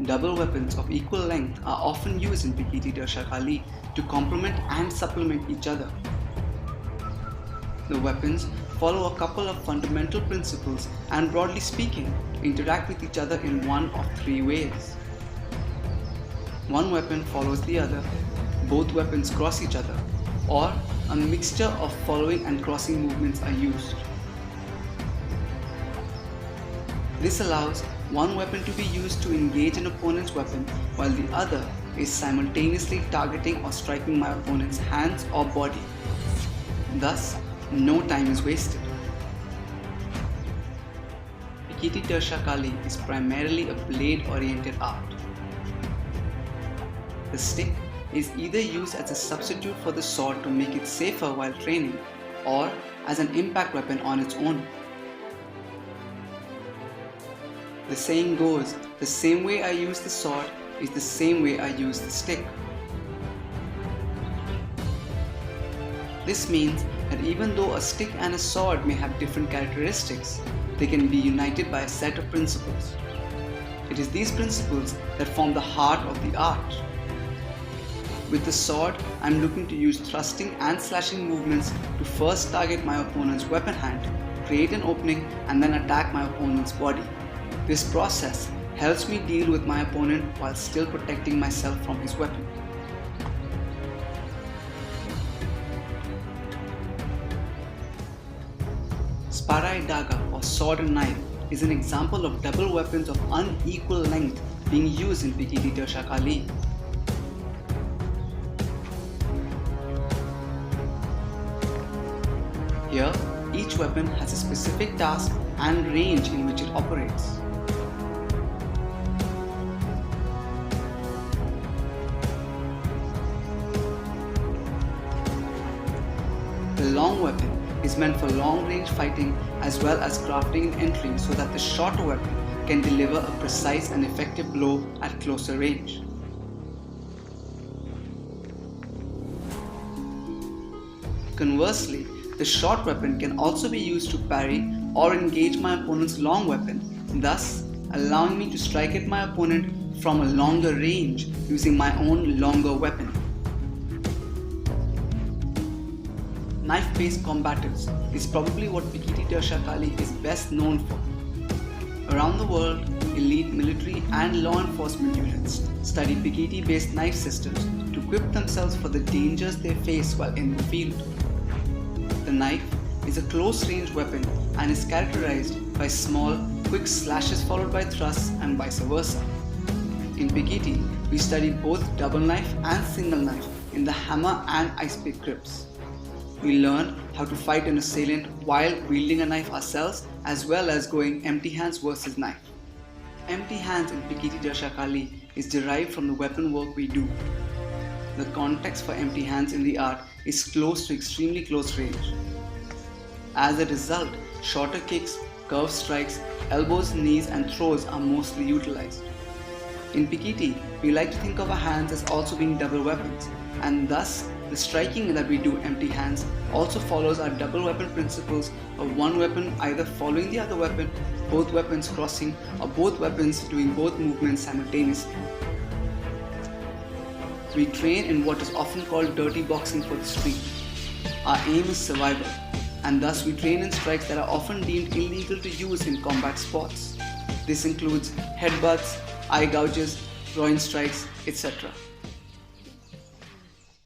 Double weapons of equal length are often used in Pikiti Darsha Kali to complement and supplement each other. The weapons follow a couple of fundamental principles and, broadly speaking, interact with each other in one of three ways. One weapon follows the other, both weapons cross each other, or a mixture of following and crossing movements are used. This allows one weapon to be used to engage an opponent's weapon while the other is simultaneously targeting or striking my opponent's hands or body. Thus, no time is wasted. Pikiti Darsha Kali is primarily a blade-oriented art. The stick is either used as a substitute for the sword to make it safer while training, or as an impact weapon on its own. The saying goes, the same way I use the sword is the same way I use the stick. This means that even though a stick and a sword may have different characteristics, they can be united by a set of principles. It is these principles that form the heart of the art. With the sword, I am looking to use thrusting and slashing movements to first target my opponent's weapon hand, create an opening, and then attack my opponent's body. This process helps me deal with my opponent while still protecting myself from his weapon. Sparai Daga or sword and knife is an example of double weapons of unequal length being used in Pikiti Darsha Kali. Here, each weapon has a specific task and range in which it operates. The long weapon is meant for long-range fighting as well as crafting an entry so that the shorter weapon can deliver a precise and effective blow at closer range. Conversely, the short weapon can also be used to parry or engage my opponent's long weapon, thus allowing me to strike at my opponent from a longer range using my own longer weapon. Knife-based combatives is probably what Pikiti Darsha Kali is best known for. Around the world, elite military and law enforcement units study Pikiti-based knife systems to equip themselves for the dangers they face while in the field. The knife is a close-range weapon and is characterized by small, quick slashes followed by thrusts and vice versa. In Pikiti, we studied both double knife and single knife in the hammer and ice pick grips. We learned how to fight an assailant while wielding a knife ourselves as well as going empty hands versus knife. Empty hands in Pikiti Darsha Kali is derived from the weapon work we do. The context for empty hands in the art is close to extremely close range. As a result, shorter kicks, curved strikes, elbows, knees and throws are mostly utilized. In Pikiti, we like to think of our hands as also being double weapons, and thus the striking that we do empty hands also follows our double weapon principles of one weapon either following the other weapon, both weapons crossing, or both weapons doing both movements simultaneously. We train in what is often called dirty boxing for the street. Our aim is survival, and thus we train in strikes that are often deemed illegal to use in combat sports. This includes headbutts, eye gouges, groin strikes, etc.